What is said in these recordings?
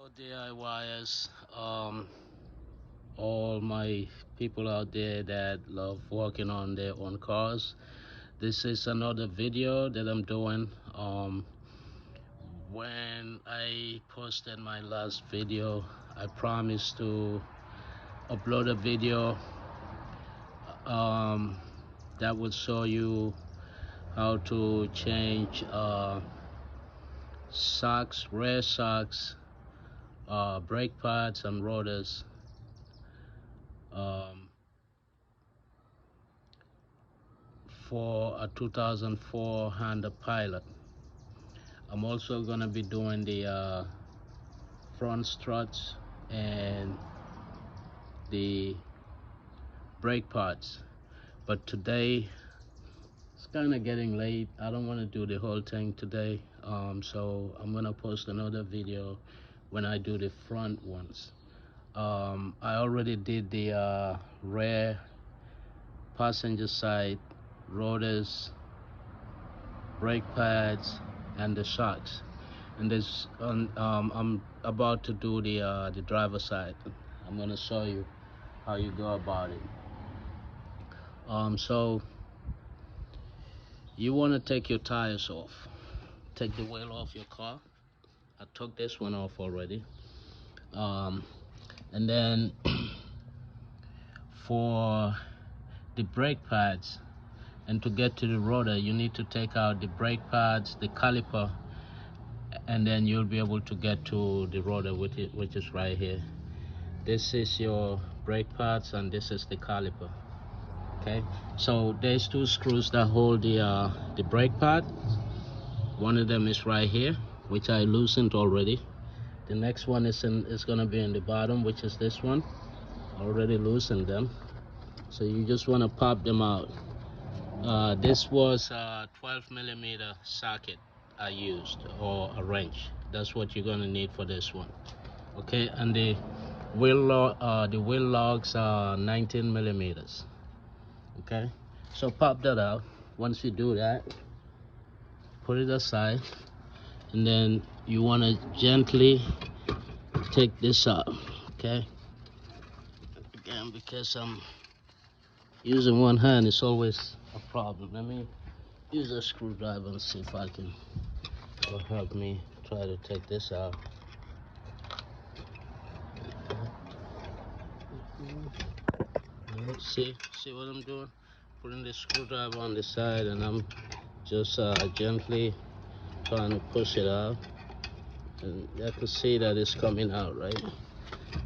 DIYers, all my people out there that love working on their own cars. This is another video that I'm doing. When I posted my last video, I promised to upload a video that would show you how to change shocks, rear shocks, brake pads and rotors for a 2004 Honda Pilot. I'm also gonna be doing the front struts and the brake pads, but today it's kind of getting late. I don't want to do the whole thing today, so I'm gonna post another video when I do the front ones. I already did the rear passenger side rotors, brake pads and the shocks, and this I'm about to do the driver side. I'm gonna show you how you go about it. So you want to take your tires off, take the wheel off your car. I took this one off already, and then for the brake pads and to get to the rotor, you need to take out the brake pads, the caliper, and then you'll be able to get to the rotor with it, which is right here. This is your brake pads and this is the caliper. Okay, so there's two screws that hold the brake pad. One of them is right here, which I loosened already. The next one is gonna be in the bottom, which is this one. I already loosened them, so you just want to pop them out. This was a 12mm socket I used, or a wrench. That's what you're gonna need for this one. Okay, and the wheel logs are 19mm. Okay, so pop that out. Once you do that, put it aside, and then you want to gently take this out. Okay, again, because I'm using one hand, it's always a problem. Let me use a screwdriver and see if I can, it'll help me try to take this out. See what I'm doing? Putting the screwdriver on the side, and I'm just gently trying to push it out, and you can see that it's coming out, right?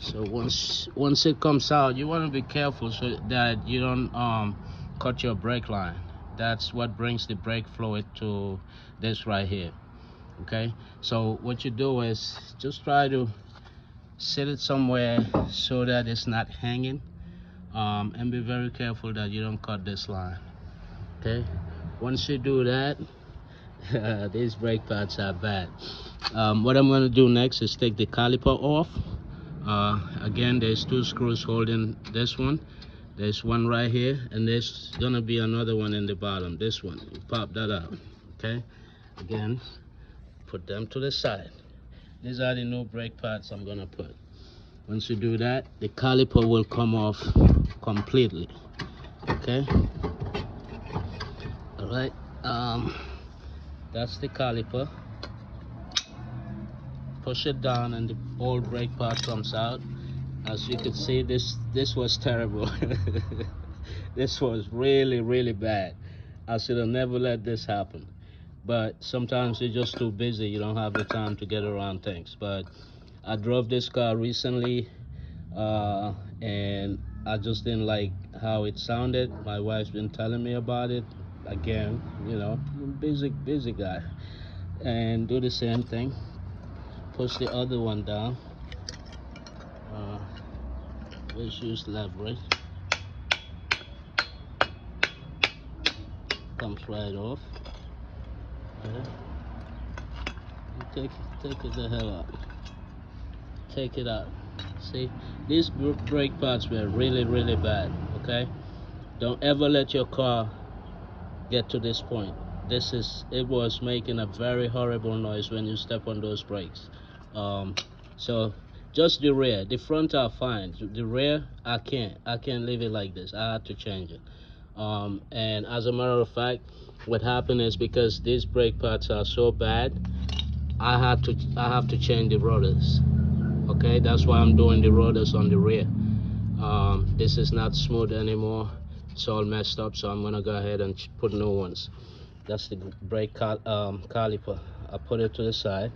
So once it comes out, you want to be careful so that you don't cut your brake line. That's what brings the brake fluid to this right here. Okay, so what you do is just try to set it somewhere so that it's not hanging, and be very careful that you don't cut this line. Okay, once you do that, these brake pads are bad. What I'm going to do next is take the caliper off. Again, there's two screws holding this one. There's one right here, and there's gonna be another one in the bottom. This one, you pop that out. Okay, again, put them to the side. These are the new brake pads I'm gonna put. Once you do that, the caliper will come off completely. Okay, all right, that's the caliper. Push it down and the old brake pad comes out. As you can see, this was terrible. This was really bad. I should have never let this happen, but sometimes you're just too busy, you don't have the time to get around things. But I drove this car recently, and I just didn't like how it sounded. My wife's been telling me about it. Again, you know, busy guy. And do the same thing. Push the other one down. Let's use leverage. Comes right off. Okay. Take it the hell out. Take it out. See, these brake pads were really bad. Okay, don't ever let your car get to this point. It was making a very horrible noise when you step on those brakes. So just the rear, the front are fine. The rear, I can't leave it like this. I had to change it. And as a matter of fact, what happened is because these brake pads are so bad, I have to change the rotors. Okay, that's why I'm doing the rotors on the rear. This is not smooth anymore. It's all messed up, so I'm gonna go ahead and put new ones. That's the brake caliper. I put it to the side.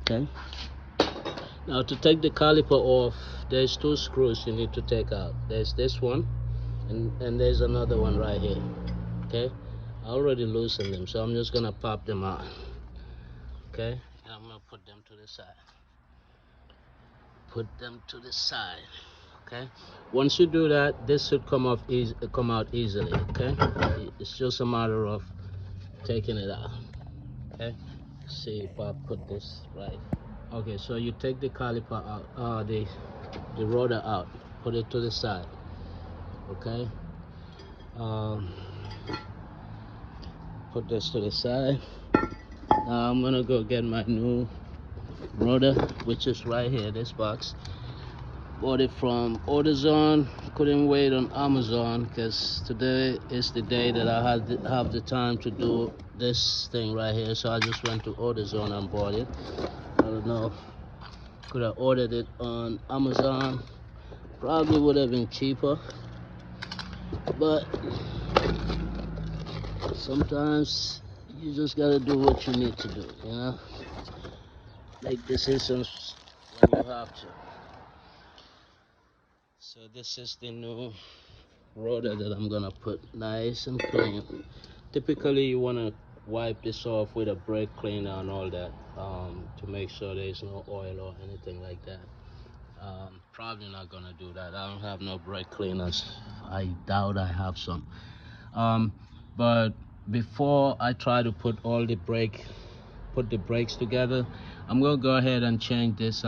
Okay. Now to take the caliper off, there's two screws you need to take out. There's this one, and there's another one right here. Okay. I already loosened them, so I'm just gonna pop them out. Okay. And I'm gonna put them to the side. Put them to the side. Okay. Once you do that, this should come out easily. Okay. It's just a matter of taking it out. Okay. Let's see if I put this right. Okay. So you take the caliper out, the rotor out. Put it to the side. Okay. Put this to the side. Now I'm gonna go get my new rotor, which is right here. This box. Bought it from AutoZone. Couldn't wait on Amazon because today is the day that I have the time to do this thing right here. So I just went to AutoZone and bought it. I don't know, could have ordered it on Amazon. Probably would have been cheaper, but sometimes you just gotta do what you need to do, you know? Make decisions when you have to. So this is the new rotor that I'm gonna put nice and clean. Typically you want to wipe this off with a brake cleaner and all that, to make sure there's no oil or anything like that. Probably not gonna do that. I don't have no brake cleaners. I doubt I have some. But before I try to put the brakes together, I'm gonna go ahead and change this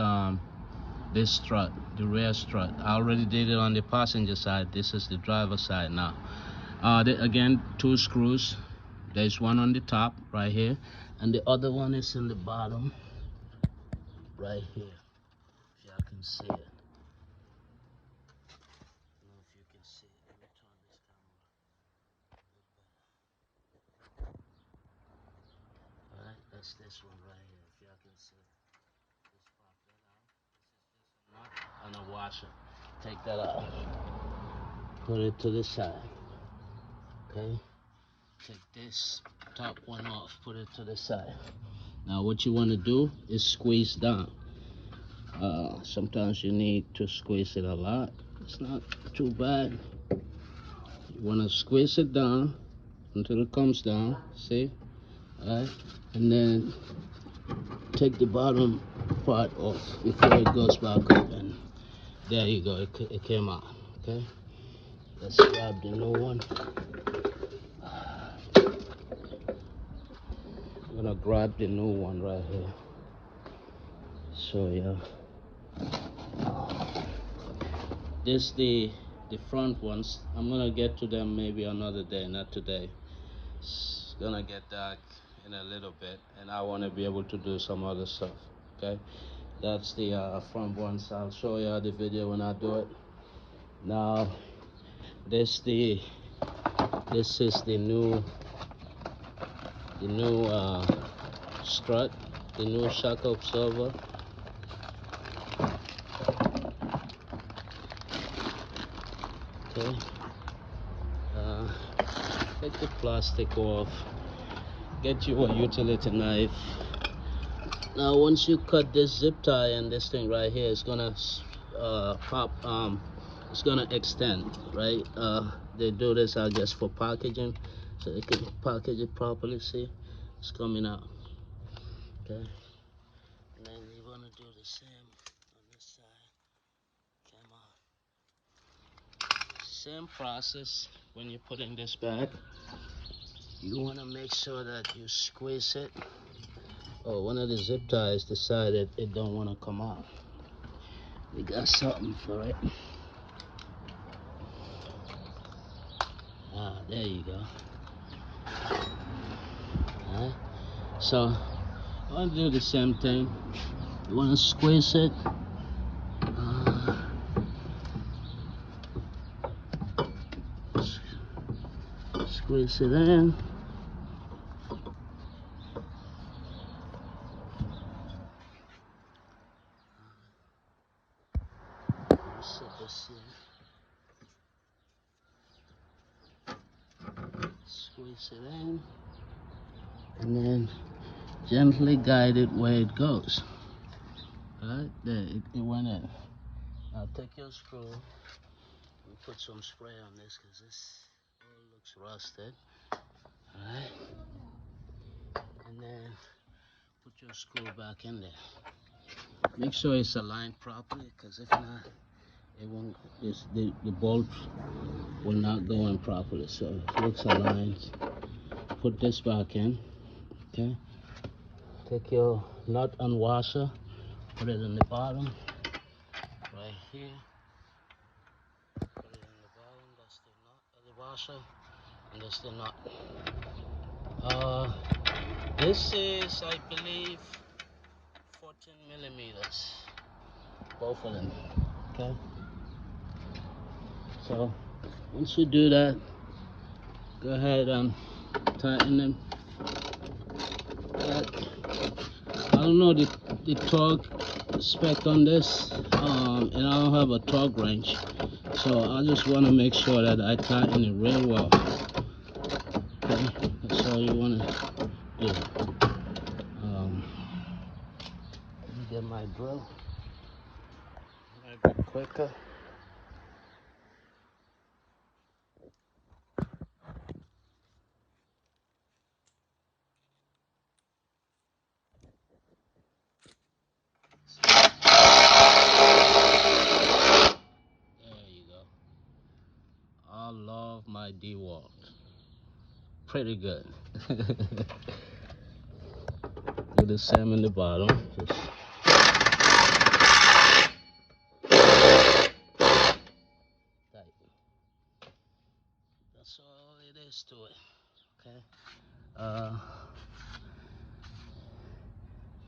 this strut, the rear strut. I already did it on the passenger side. This is the driver side now. Again, two screws. There's one on the top right here, and the other one is in the bottom right here. If y'all can see it. I don't know if you can see it. Let me turn this camera a bit better. Alright, that's this one right here. If y'all can see it. Just pop that out. This is just a nut and a washer. Take that out. Put it to the side. Okay. Take this top one off. Put it to the side. Now what you want to do is squeeze down. Sometimes you need to squeeze it a lot. It's not too bad. You want to squeeze it down until it comes down. See? Alright? And then take the bottom part off before it goes back up. And there you go. It came out. Okay? Let's grab the new one. I'm gonna grab the new one right here. So yeah. This the front ones. I'm gonna get to them maybe another day, not today. It's gonna get dark in a little bit, and I want to be able to do some other stuff. Okay, that's the front ones. I'll show you the video when I do it. Now, this is the new strut, the new shock absorber. Okay. Take the plastic off. Get you a utility knife. Now once you cut this zip tie and this thing right here, it's gonna pop. It's gonna extend, right? They do this, I guess, for packaging, so they can package it properly. See, it's coming out. Okay. And then you wanna do the same on this side. Come on. Same process when you're putting this back. You want to make sure that you squeeze it. Oh, one of the zip ties decided it don't want to come out. We got something for it. Ah, there you go. Alright. So I want to do the same thing. You want to squeeze it. Squeeze it in. Set this here. Squeeze it in, and then gently guide it where it goes. Right there, it went in. Now take your screw and put some spray on this because this all looks rusted. Alright, and then put your screw back in there. Make sure it's aligned properly, because if not, it won't. The bolt will not go in properly. So it looks aligned. Put this back in. Okay. Take your nut and washer. Put it in the bottom, right here. Put it in the bottom. That's the nut of the washer, and that's the nut. This is, I believe, 14 millimeters. Both of them. Okay. So once you do that, go ahead and tighten them. I don't know the torque spec on this, and I don't have a torque wrench, so I just want to make sure that I tighten it real well. Okay, that's all you want to do. Let me get my drill. Might be quicker. There you go. I love my DeWalt. Pretty good. Do the same in the bottom. Just tighten. That's all it is to it. Okay.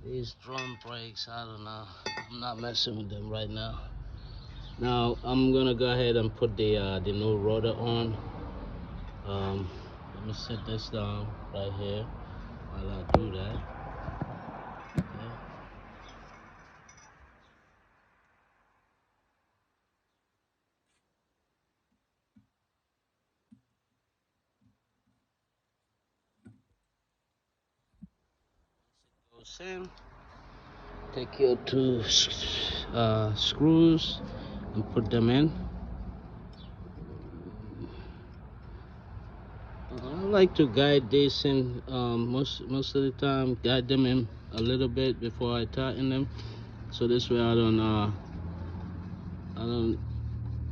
These drum brakes, I don't know. I'm not messing with them right now. Now I'm gonna go ahead and put the new rotor on. Let me set this down right here while I do that. Okay. Once it goes in, take your two screws and put them in. I like to guide this in, most of the time, guide them in a little bit before I tighten them, so this way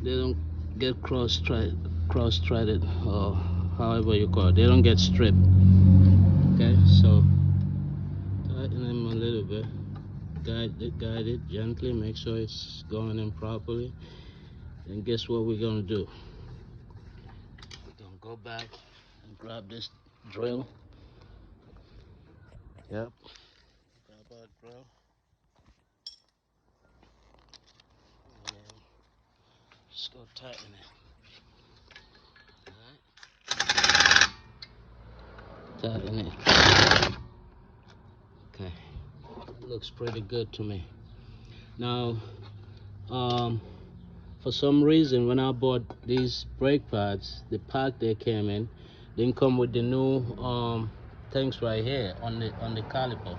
they don't get cross-threaded, or however you call it. They don't get stripped. Okay, so tighten them a little bit. Guide it gently. Make sure it's going in properly. And guess what we're gonna do? We're gonna go back and grab this drill. Yep. Grab our drill. And just go tighten it. Tighten it. Okay, looks pretty good to me. Now, for some reason, when I bought these brake pads, the pack they came in didn't come with the new things right here on the caliper.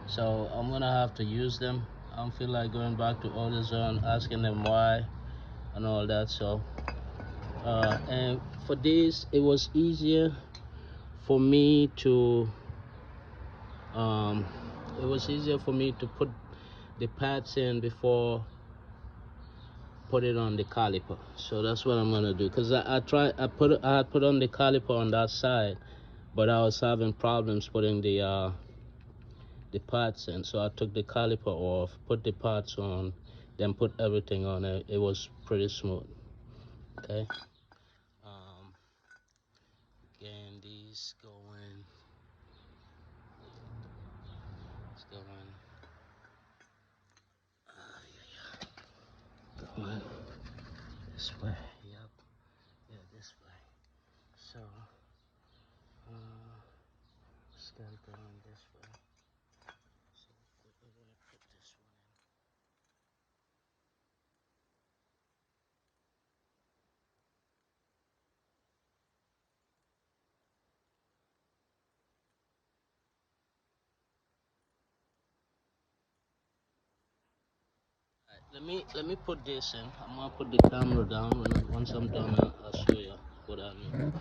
So I'm gonna have to use them. I don't feel like going back to AutoZone asking them why and all that. So and for this, it was easier for me to put the pads in before put it on the caliper. So that's what I'm gonna do, because I had put on the caliper on that side, but I was having problems putting the pads in. So I took the caliper off, put the pads on, then put everything on it. It was pretty smooth. Okay. Again, these going. It's going this way. Yep. Yeah, this way. So, it's gonna go in this way. So, we're gonna put this one in. Let me put this in. I'm gonna put the camera down. Once I'm done, I'll show you what I mean.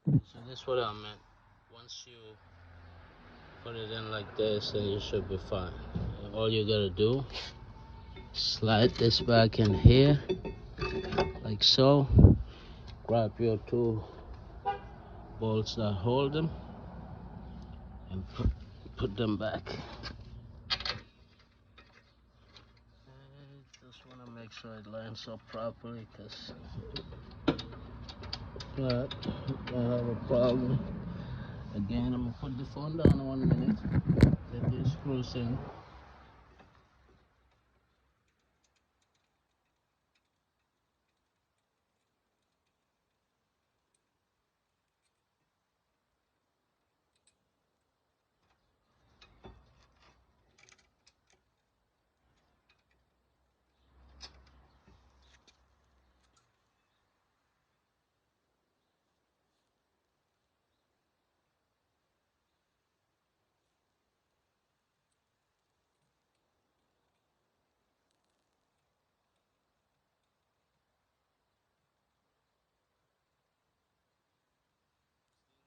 So that's what I meant. Once you put it in like this, then you should be fine. All you gotta do, slide this back in here, like so. Grab your two bolts that hold them, and put them back. I just wanna make sure it lines up properly, cause if not, I have a problem. Again, I'm gonna put the phone down 1 minute. Get these screws in.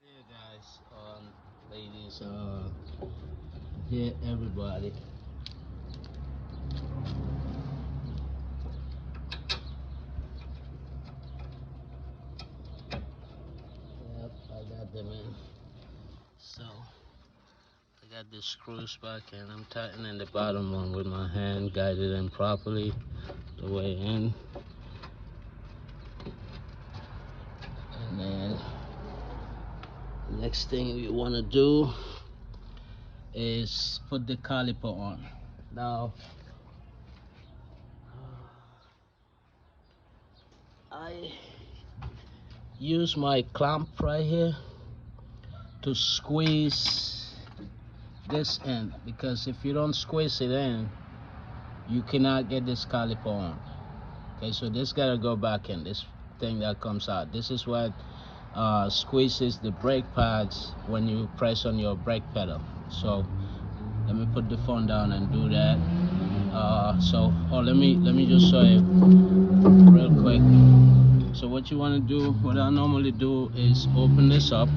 Yeah, guys, ladies, yeah, everybody. Yep, I got them in. So I got the screws back and I'm tightening the bottom one with my hand, guided in properly the way in. And then the next thing you want to do is put the caliper on. Now, I use my clamp right here to squeeze this in, because if you don't squeeze it in, you cannot get this caliper on. Okay, so this gotta go back in, this thing that comes out. This is what squeezes the brake pads when you press on your brake pedal. So let me put the phone down and do that. Let me just show you real quick. So what you want to do, what I normally do, is open this up.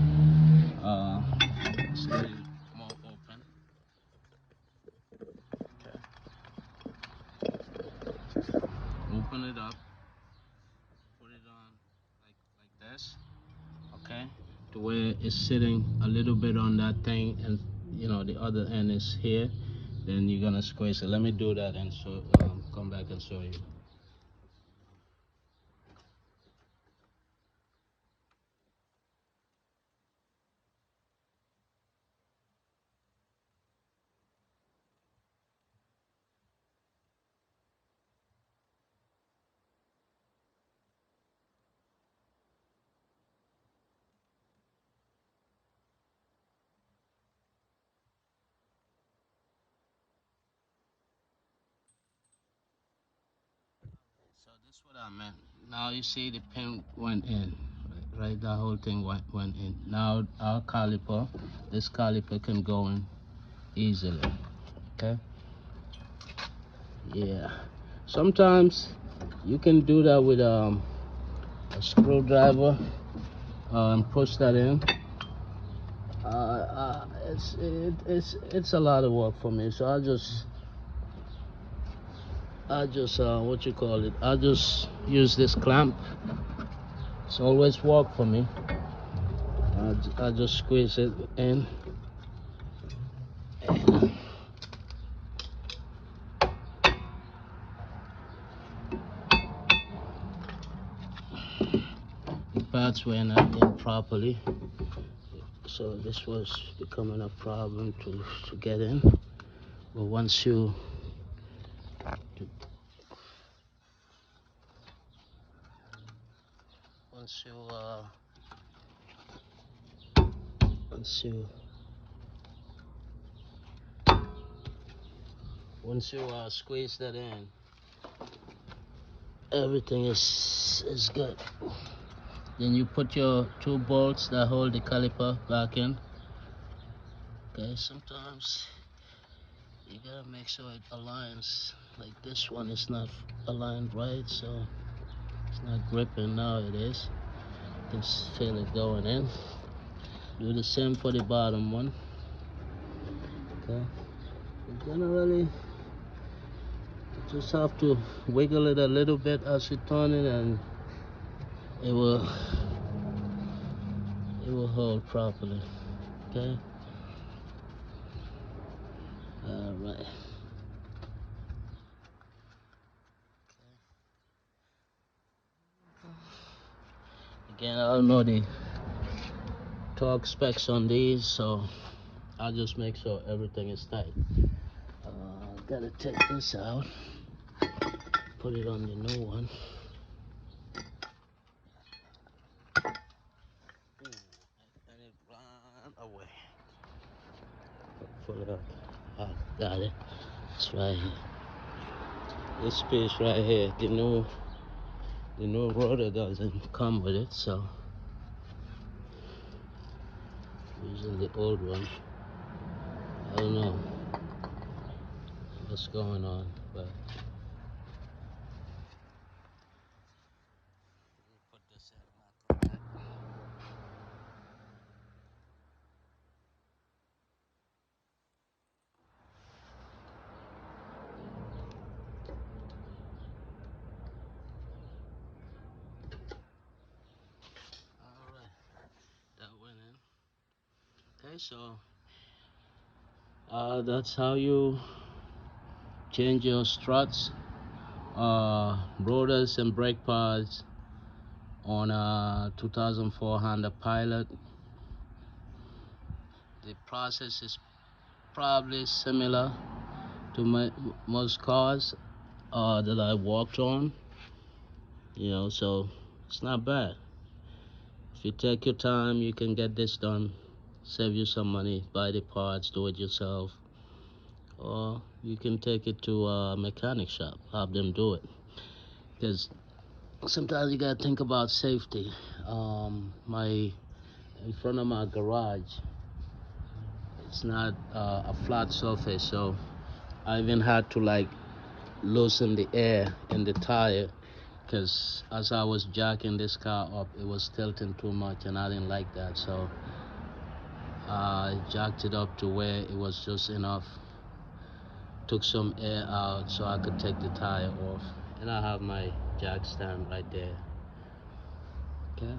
It's a little more open. Okay. Open it up. Put it on like this. Okay. To where it's sitting a little bit on that thing, and the other end is here. Then you're gonna squeeze it. Let me do that and come back and show you. That's what I meant. Now you see the pin went in, right? The whole thing went in. Now our caliper, this caliper can go in easily. Okay. Yeah. Sometimes you can do that with a screwdriver and push that in. It's a lot of work for me, so I just what you call it? I just use this clamp. It's always work for me. I just squeeze it in. The parts were not in properly, so this was becoming a problem to get in. But once you once you squeeze that in, everything is good. Then you put your 2 bolts that hold the caliper back in. Okay, sometimes you gotta make sure it aligns. Like this one is not aligned right, so it's not gripping. Now it is. You can feel it going in. Do the same for the bottom one. Okay. But generally, you just have to wiggle it a little bit as you turn it, and it will hold properly. Okay. All right. Again, I don't know the torque specs on these, so I'll just make sure everything is tight. Gotta take this out, put it on the new one. And it ran away. Pull it up. Oh, got it. It's right here. This piece right here, the new rotor doesn't come with it, so using the old one. I don't know what's going on, but put this in and I'll come back. Alright, that went in. Okay, so that's how you change your struts, rotors and brake pads on a 2004 Honda Pilot. The process is probably similar to most cars that I walked on, so it's not bad. If you take your time, you can get this done, save you some money, buy the parts, do it yourself, or you can take it to a mechanic shop, have them do it. Because sometimes you gotta think about safety. In front of my garage, it's not a flat surface, so I even had to loosen the air in the tire, because as I was jacking this car up, it was tilting too much and I didn't like that, so I jacked it up to where it was just enough, took some air out so I could take the tire off, and I have my jack stand right there. Okay,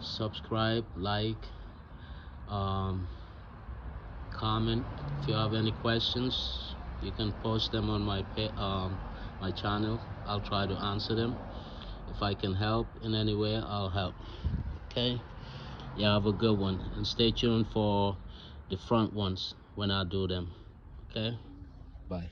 subscribe, like, comment. If you have any questions, you can post them on my channel. I'll try to answer them. If I can help in any way, I'll help. Okay, yeah, have a good one, and stay tuned for the front ones when I do them. Okay, bye.